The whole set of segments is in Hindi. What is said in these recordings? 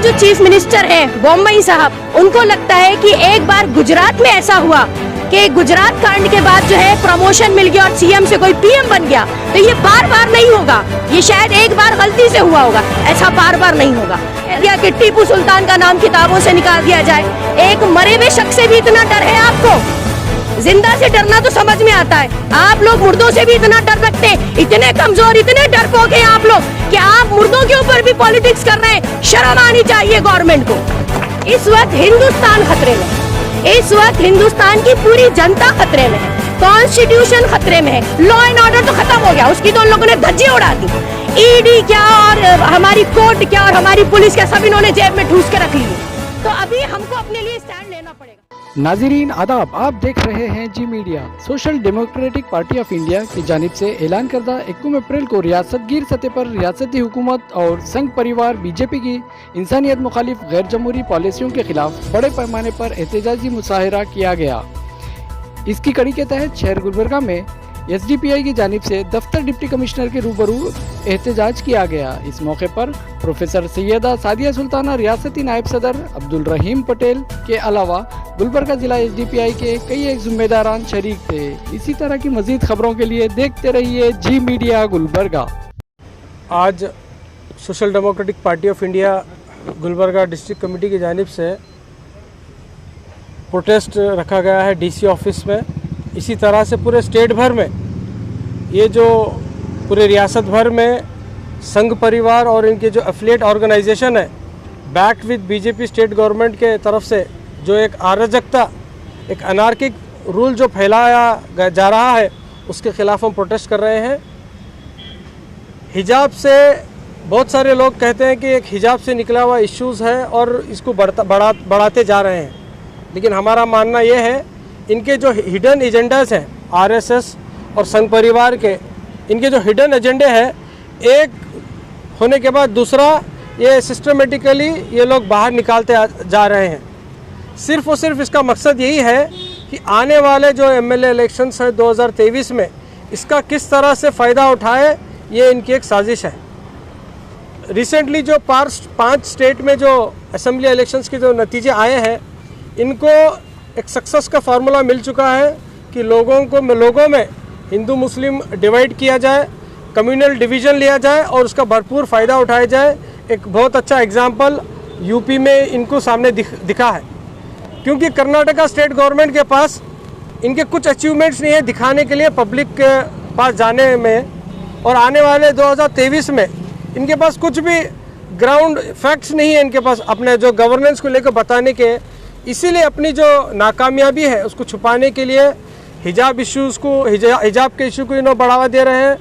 जो चीफ मिनिस्टर हैं बॉम्बई साहब, उनको लगता है कि एक बार गुजरात में ऐसा हुआ कि गुजरात कांड के बाद जो है प्रमोशन मिल गया और सीएम से कोई पीएम बन गया, तो ये बार बार नहीं होगा। ये शायद एक बार गलती से हुआ होगा, ऐसा बार बार नहीं होगा। या कि टीपू सुल्तान का नाम किताबों से निकाल दिया जाए। एक मरे हुए शख्स से भी इतना डर है आपको? जिंदा से डरना तो समझ में आता है, आप लोग मुर्दों से भी इतना डर रखते हैं। इतने कमजोर, इतने डरपोक हैं आप लोग कि आप मुर्दों के ऊपर भी पॉलिटिक्स कर रहे हैं। शर्म आनी चाहिए गवर्नमेंट को। इस वक्त हिंदुस्तान खतरे में, इस वक्त हिंदुस्तान की पूरी जनता खतरे में है, कॉन्स्टिट्यूशन खतरे में है। लॉ एंड ऑर्डर तो खत्म हो गया, उसकी तो उन लोगों ने धज्जी उड़ा दी। ईडी क्या और हमारी कोर्ट क्या और हमारी पुलिस क्या, सब इन्होंने जेब में ठूस के रख ली। तो अभी हमको अपने लिए स्टैंड लेना पड़ेगा। नाज़रीन आदाब, आप देख रहे हैं Zee Media. Social Democratic Party of India की जानिब से ऐलान करदा 21 अप्रैल को रियासतगीर सतह पर रियासती हुकूमत और संघ परिवार बीजेपी की इंसानियत मुखालिफ गैर जमहूरी पॉलिसियों के खिलाफ बड़े पैमाने पर एहतजाजी मुजाहिरा किया गया। इसकी कड़ी के तहत शहर गुलबर्गा में SDPI की जानिब से दफ्तर डिप्टी कमिश्नर के रूबरू एहतजाज किया गया। इस मौके पर प्रोफेसर सैयदा सादिया सुल्ताना रियासती नायब सदर, अब्दुल रहीम पटेल के अलावा गुलबर्गा जिला SDPI के कई एक जिम्मेदारान शरीक थे। इसी तरह की मजीद खबरों के लिए देखते रहिए जी मीडिया गुलबर्गा। आज social Democratic Party of India Gulbarga district committee की जानिब से प्रोटेस्ट रखा गया है DC ऑफिस में। इसी तरह से पूरे स्टेट भर में, ये जो पूरे रियासत भर में संघ परिवार और इनके जो एफिलिएट ऑर्गेनाइजेशन है backed with BJP state government के तरफ से जो एक अराजकता, एक अनार्किक रूल जो फैलाया जा रहा है, उसके खिलाफ हम प्रोटेस्ट कर रहे हैं। हिजाब से बहुत सारे लोग कहते हैं कि एक हिजाब से निकला हुआ इश्यूज़ है और इसको बढ़ाते जा रहे हैं, लेकिन हमारा मानना ये है इनके जो हिडन एजेंडाज हैं RSS और संघ परिवार के, इनके जो हिडन एजेंडे हैं, एक होने के बाद दूसरा ये सिस्टमेटिकली ये लोग बाहर निकालते जा रहे हैं। सिर्फ और सिर्फ इसका मकसद यही है कि आने वाले जो MLA इलेक्शंस है 2023 में, इसका किस तरह से फ़ायदा उठाए, ये इनकी एक साजिश है। रिसेंटली जो 5 स्टेट में जो असेंबली इलेक्शंस के जो नतीजे आए हैं, इनको एक सक्सेस का फार्मूला मिल चुका है कि लोगों में हिंदू मुस्लिम डिवाइड किया जाए, कम्युनल डिवीज़न लिया जाए और उसका भरपूर फ़ायदा उठाया जाए। एक बहुत अच्छा एग्जाम्पल UP में इनको सामने दिखा है, क्योंकि कर्नाटका स्टेट गवर्नमेंट के पास इनके कुछ अचीवमेंट्स नहीं है दिखाने के लिए पब्लिक के पास जाने में, और आने वाले 2023 में इनके पास कुछ भी ग्राउंड फैक्ट्स नहीं है इनके पास अपने जो गवर्नेंस को लेकर बताने के। इसीलिए अपनी जो नाकामयाबी है उसको छुपाने के लिए हिजाब हिजाब के इशू को इन्होंने बढ़ावा दे रहे हैं।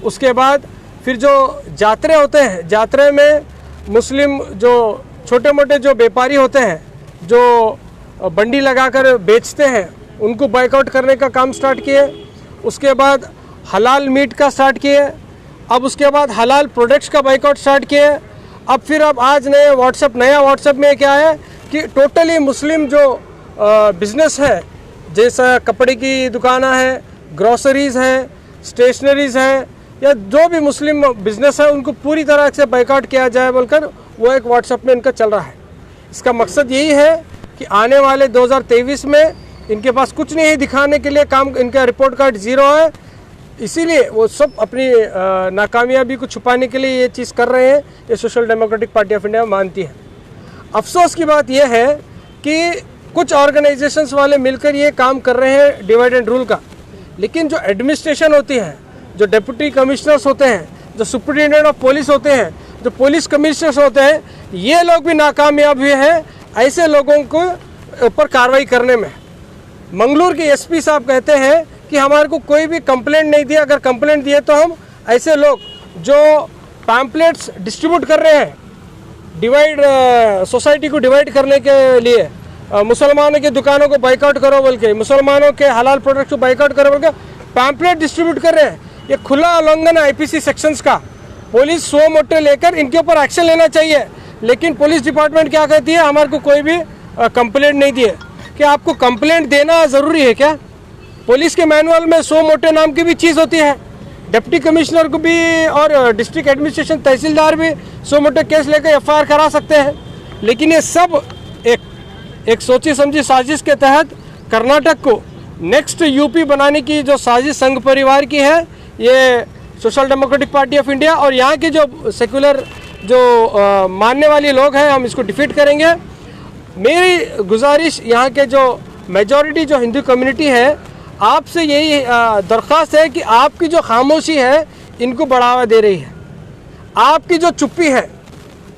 उसके बाद फिर जो जात्रे होते हैं, जात्रे में मुस्लिम जो छोटे मोटे जो व्यापारी होते हैं, जो बंडी लगाकर बेचते हैं, उनको बाइकआउट करने का काम स्टार्ट किए। उसके बाद हलाल मीट का स्टार्ट किए। अब उसके बाद हलाल प्रोडक्ट्स का बाइकआउट स्टार्ट किए। अब आज नया व्हाट्सएप में क्या है कि टोटली मुस्लिम जो बिज़नेस है, जैसा कपड़े की दुकानें हैं, ग्रोसरीज़ हैं, स्टेशनरीज़ हैं, या जो भी मुस्लिम बिज़नेस है, उनको पूरी तरह से बाइकआउट किया जाए बोलकर वो एक व्हाट्सएप में इनका चल रहा है। इसका मकसद यही है कि आने वाले 2023 में इनके पास कुछ नहीं है दिखाने के लिए, काम इनका रिपोर्ट कार्ड ज़ीरो है। इसीलिए वो सब अपनी नाकामयाबी को छुपाने के लिए ये चीज़ कर रहे हैं। ये social Democratic Party of India मानती है। अफसोस की बात यह है कि कुछ ऑर्गेनाइजेशंस वाले मिलकर ये काम कर रहे हैं डिवाइड एंड रूल का, लेकिन जो एडमिनिस्ट्रेशन होती है, जो डिप्टी कमिश्नर्स होते हैं, जो सुपरिटेंडेंट ऑफ पुलिस होते हैं, जो पुलिस कमिश्नर्स होते हैं, ये लोग भी नाकामयाब हुए हैं ऐसे लोगों को ऊपर कार्रवाई करने में। मंगलूर के SP साहब कहते हैं कि हमारे को कोई भी कंप्लेंट नहीं दिया, अगर कंप्लेंट दिए तो हम ऐसे लोग जो पैम्पलेट्स डिस्ट्रीब्यूट कर रहे हैं सोसाइटी को डिवाइड करने के लिए, मुसलमानों की दुकानों को बाइकआउट करो बोल के, मुसलमानों के हलाल प्रोडक्ट्स को बाइकआउट करो बोल के पैम्पलेट डिस्ट्रीब्यूट कर रहे हैं। ये खुला उल्लंघन है IPC सेक्शंस का। पुलिस 100 मोटे लेकर इनके ऊपर एक्शन लेना चाहिए, लेकिन पुलिस डिपार्टमेंट क्या कहती है, हमारे को कोई भी कंप्लेंट नहीं दिए। क्या आपको कंप्लेंट देना ज़रूरी है क्या? पुलिस के मैनुअल में 100 मोटे नाम की भी चीज़ होती है। डिप्टी कमिश्नर को भी और डिस्ट्रिक्ट एडमिनिस्ट्रेशन तहसीलदार भी 100 मोटे केस लेकर FIR करा सकते हैं। लेकिन ये सब एक सोची समझी साजिश के तहत कर्नाटक को नेक्स्ट यूपी बनाने की जो साजिश संघ परिवार की है, ये social Democratic Party of India और यहाँ के जो सेकुलर जो मानने वाले लोग हैं, हम इसको डिफीट करेंगे। मेरी गुजारिश यहाँ के जो मेजॉरिटी जो हिंदू कम्युनिटी है, आपसे यही दरख्वास्त है कि आपकी जो खामोशी है इनको बढ़ावा दे रही है, आपकी जो चुप्पी है,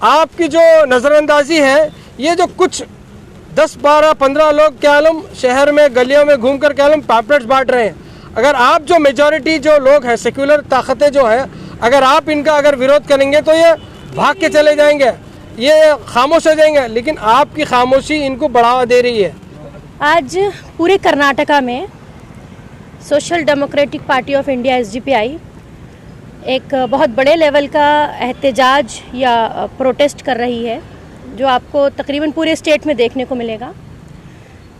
आपकी जो नज़रअंदाजी है, ये जो कुछ 10, 12, 15 लोग क्या आलम शहर में गलियों में घूमकर क्या आलम पैम्पलेट्स बांट रहे हैं, अगर आप जो मेजॉरिटी जो लोग हैं, सेक्युलर ताकतें जो है, अगर आप इनका अगर विरोध करेंगे तो ये भाग के चले जाएंगे, ये खामोश हो जाएंगे, लेकिन आपकी खामोशी इनको बढ़ावा दे रही है। आज पूरे कर्नाटका में social Democratic Party of India SDPI एक बहुत बड़े लेवल का एहतजाज या प्रोटेस्ट कर रही है, जो आपको तकरीबन पूरे स्टेट में देखने को मिलेगा।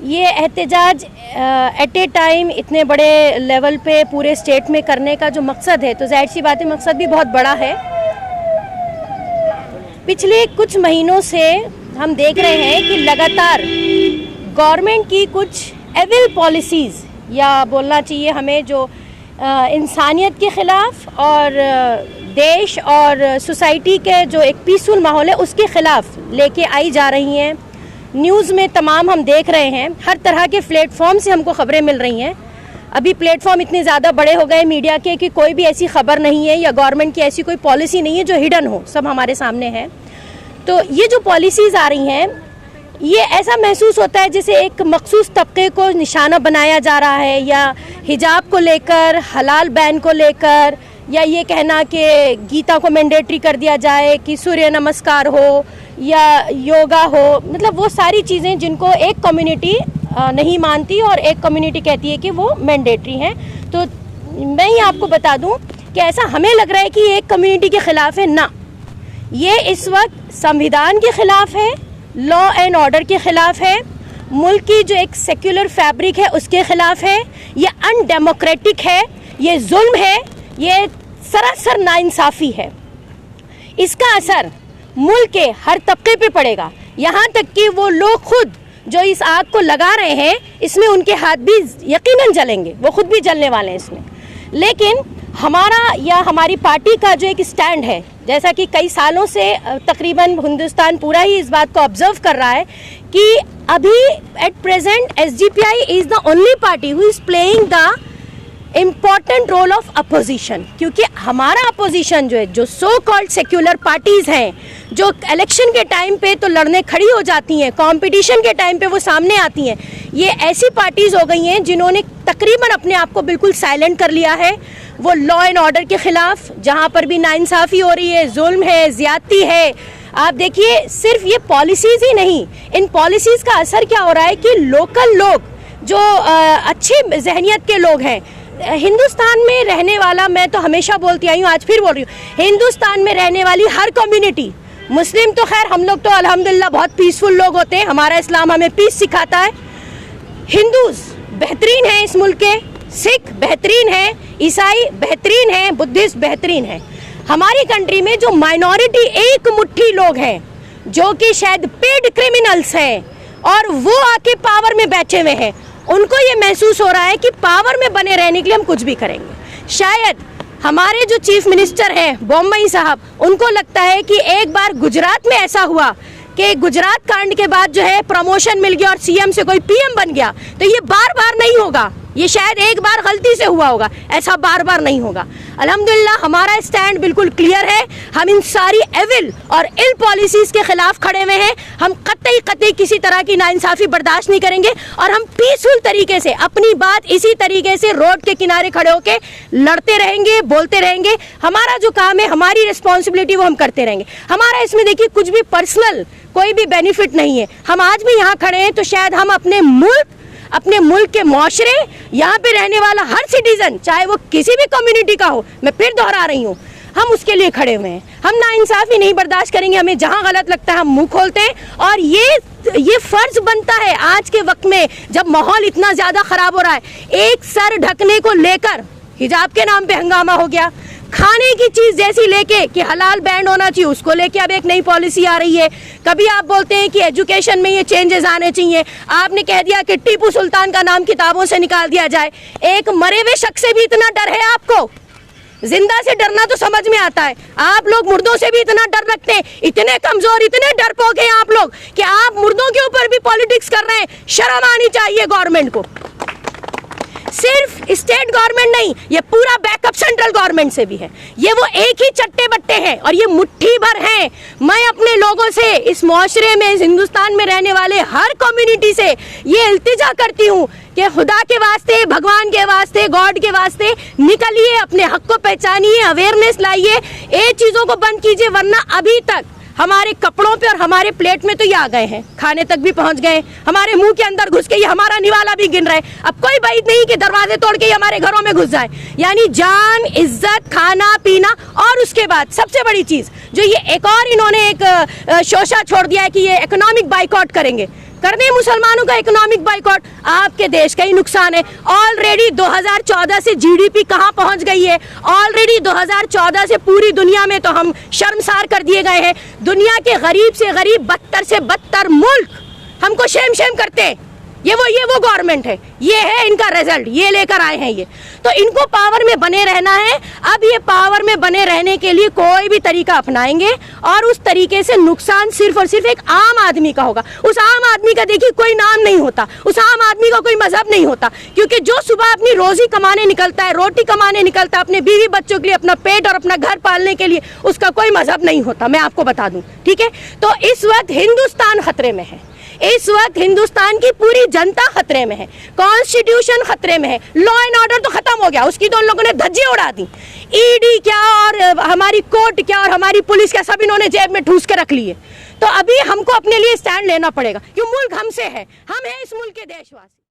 ये एहतजाज एट ए टाइम इतने बड़े लेवल पे पूरे स्टेट में करने का जो मकसद है, तो जाहिर सी बात है मकसद भी बहुत बड़ा है। पिछले कुछ महीनों से हम देख रहे हैं कि लगातार गवर्नमेंट की कुछ एविल पॉलिसीज़, या बोलना चाहिए हमें, जो इंसानियत के ख़िलाफ़ और देश और सोसाइटी के जो एक पीसफुल माहौल है उसके ख़िलाफ़ लेके आई जा रही हैं। न्यूज़ में तमाम हम देख रहे हैं, हर तरह के प्लेटफॉर्म से हमको ख़बरें मिल रही हैं। अभी प्लेटफॉर्म इतने ज़्यादा बड़े हो गए मीडिया के कि कोई भी ऐसी खबर नहीं है या गवर्नमेंट की ऐसी कोई पॉलिसी नहीं है जो हिडन हो, सब हमारे सामने है। तो ये जो पॉलिसीज़ आ रही हैं, ये ऐसा महसूस होता है जैसे एक मखसूस तबके को निशाना बनाया जा रहा है, या हिजाब को लेकर, हलाल बैन को लेकर, या ये कहना कि गीता को मैंडेटरी कर दिया जाए, कि सूर्य नमस्कार हो या योगा हो, मतलब वो सारी चीज़ें जिनको एक कम्युनिटी नहीं मानती और एक कम्युनिटी कहती है कि वो मैंडेटरी हैं। तो मैं ही आपको बता दूं कि ऐसा हमें लग रहा है कि ये एक कम्युनिटी के ख़िलाफ़ है, ना, ये इस वक्त संविधान के ख़िलाफ़ है, लॉ एंड ऑर्डर के ख़िलाफ़ है, मुल्क की जो एक सेक्युलर फैब्रिक है उसके ख़िलाफ़ है, ये अनडेमोक्रेटिक है, ये जुल्म है, ये सरासर नाइंसाफ़ी है। इसका असर मुल्क के हर तबके पे पड़ेगा, यहाँ तक कि वो लोग खुद जो इस आग को लगा रहे हैं इसमें उनके हाथ भी यकीनन जलेंगे, वो खुद भी जलने वाले हैं इसमें। लेकिन हमारा या हमारी पार्टी का जो एक स्टैंड है, जैसा कि कई सालों से तकरीबन हिंदुस्तान पूरा ही इस बात को ऑब्जर्व कर रहा है कि अभी at present SDPI is the only party who is playing the important role of opposition. क्योंकि हमारा अपोजिशन जो है, जो सो कॉल्ड सेक्युलर पार्टीज़ हैं, जो इलेक्शन के टाइम पे तो लड़ने खड़ी हो जाती हैं, कंपटीशन के टाइम पे वो सामने आती हैं, ये ऐसी पार्टीज़ हो गई हैं जिन्होंने तकरीबन अपने आप को बिल्कुल साइलेंट कर लिया है। वो लॉ एंड ऑर्डर के ख़िलाफ़ जहाँ पर भी नाइंसाफ़ी हो रही है, जुल्म है, ज़्यादती है, आप देखिए सिर्फ ये पॉलिसीज़ ही नहीं, इन पॉलिसीज़ का असर क्या हो रहा है कि लोकल लोग जो अच्छी जहनियत के लोग हैं, हिंदुस्तान में रहने वाला, मैं तो हमेशा बोलती आई हूँ, आज फिर बोल रही हूँ, हिंदुस्तान में रहने वाली हर कम्युनिटी, मुस्लिम तो खैर हम लोग तो अल्हम्दुलिल्लाह बहुत पीसफुल लोग होते हैं, हमारा इस्लाम हमें पीस सिखाता है, हिंदूज़ बेहतरीन हैं इस मुल्क के, सिख बेहतरीन हैं, ईसाई बेहतरीन हैं, बुद्धिस्ट बेहतरीन हैं। हमारी कंट्री में जो माइनॉरिटी एक मुट्ठी लोग हैं जो कि शायद पेड क्रिमिनल्स हैं और वो आके पावर में बैठे हुए हैं, उनको ये महसूस हो रहा है कि पावर में बने रहने के लिए हम कुछ भी करेंगे। शायद हमारे जो चीफ मिनिस्टर हैं बॉम्बई साहब, उनको लगता है कि एक बार गुजरात में ऐसा हुआ कि गुजरात कांड के बाद जो है प्रमोशन मिल गया और CM से कोई PM बन गया, तो ये बार बार नहीं होगा, ये शायद एक बार गलती से हुआ होगा, ऐसा बार बार नहीं होगा। अल्हम्दुलिल्लाह हमारा स्टैंड बिल्कुल क्लियर है, हम इन सारी एविल और इल पॉलिसीज़ के ख़िलाफ़ खड़े हुए हैं। हम कतई किसी तरह की नाइंसाफ़ी बर्दाश्त नहीं करेंगे और हम पीसफुल तरीके से अपनी बात इसी तरीके से रोड के किनारे खड़े होकर लड़ते रहेंगे, बोलते रहेंगे। हमारा जो काम है, हमारी रिस्पॉन्सिबिलिटी, वो हम करते रहेंगे। हमारा इसमें देखिए कुछ भी पर्सनल कोई भी बेनिफिट नहीं है। हम आज भी यहाँ खड़े हैं तो शायद हम अपने मुल्क के माशरे, यहाँ पे रहने वाला हर सिटीज़न, चाहे वो किसी भी कम्युनिटी का हो, मैं फिर दोहरा रही हूँ, हम उसके लिए खड़े हुए हैं। हम नाइंसाफ़ी नहीं बर्दाश्त करेंगे, हमें जहाँ गलत लगता है हम मुंह खोलते हैं। और ये फ़र्ज़ बनता है आज के वक्त में जब माहौल इतना ज़्यादा ख़राब हो रहा है। एक सर ढकने को लेकर हिजाब के नाम पे हंगामा हो गया, खाने की चीज जैसी लेके कि हलाल बैंड होना चाहिए, उसको लेके अब एक नई पॉलिसी आ रही है। कभी आप बोलते हैं कि एजुकेशन में ये चेंजेस आने चाहिए, आपने कह दिया कि टीपू सुल्तान का नाम किताबों से निकाल दिया जाए। एक मरे हुए शख्स से भी इतना डर है आपको? जिंदा से डरना तो समझ में आता है, आप लोग मुर्दों से भी इतना डर रखते हैं। इतने कमजोर, इतने डरपोक हैं आप लोग कि आप मुर्दों के ऊपर भी पॉलिटिक्स कर रहे हैं। शर्म आनी चाहिए गवर्नमेंट को। सिर्फ स्टेट गवर्नमेंट नहीं, ये पूरा बैकअप सेंट्रल गवर्नमेंट से भी है। ये वो एक ही चट्टे बट्टे हैं और ये मुट्ठी भर हैं। मैं अपने लोगों से, इस मुआशरे में, इस हिंदुस्तान में रहने वाले हर कम्युनिटी से ये इल्तिजा करती हूँ कि खुदा के वास्ते, भगवान के वास्ते, गॉड के वास्ते निकलिए, अपने हक को पहचानिए, अवेयरनेस लाइए, ये चीज़ों को बंद कीजिए। वरना अभी तक हमारे कपड़ों पे और हमारे प्लेट में तो ये आ गए हैं, खाने तक भी पहुंच गए, हमारे मुंह के अंदर घुस के ये हमारा निवाला भी गिन रहे। अब कोई बात नहीं कि दरवाजे तोड़ के ये हमारे घरों में घुस जाए। यानी जान, इज्जत, खाना पीना, और उसके बाद सबसे बड़ी चीज जो ये एक और इन्होंने एक शोशा छोड़ दिया है कि ये इकोनॉमिक बाइकआउट करेंगे। करने मुसलमानों का इकोनॉमिक बाइकआउट आपके देश का ही नुकसान है। ऑलरेडी 2014 से जीडीपी कहां पहुंच गई है? ऑलरेडी 2014 से पूरी दुनिया में तो हम शर्मसार कर दिए गए हैं। दुनिया के गरीब से गरीब, बदतर से बदतर मुल्क हमको शेम शेम करते हैं। ये वो गवर्नमेंट है, ये है इनका रिजल्ट, ये लेकर आए हैं ये। तो इनको पावर में बने रहना है। अब ये पावर में बने रहने के लिए कोई भी तरीका अपनाएंगे और उस तरीके से नुकसान सिर्फ और सिर्फ एक आम आदमी का होगा। उस आम आदमी का देखिए कोई नाम नहीं होता, उस आम आदमी का कोई मजहब नहीं होता, क्योंकि जो सुबह अपनी रोजी कमाने निकलता है, रोटी कमाने निकलता है, अपने बीवी बच्चों के लिए, अपना पेट और अपना घर पालने के लिए, उसका कोई मजहब नहीं होता, मैं आपको बता दूं। ठीक है, तो इस वक्त हिंदुस्तान खतरे में है, इस वक्त हिंदुस्तान की पूरी जनता खतरे में है, कॉन्स्टिट्यूशन खतरे में है, लॉ एंड ऑर्डर तो खत्म हो गया, उसकी तो उन लोगों ने धज्जियां उड़ा दी। ईडी क्या और हमारी कोर्ट क्या और हमारी पुलिस क्या, सब इन्होंने जेब में ठूस के रख लिए। तो अभी हमको अपने लिए स्टैंड लेना पड़ेगा, क्यों? मुल्क हमसे है, हम हैं इस मुल्क के देशवासी।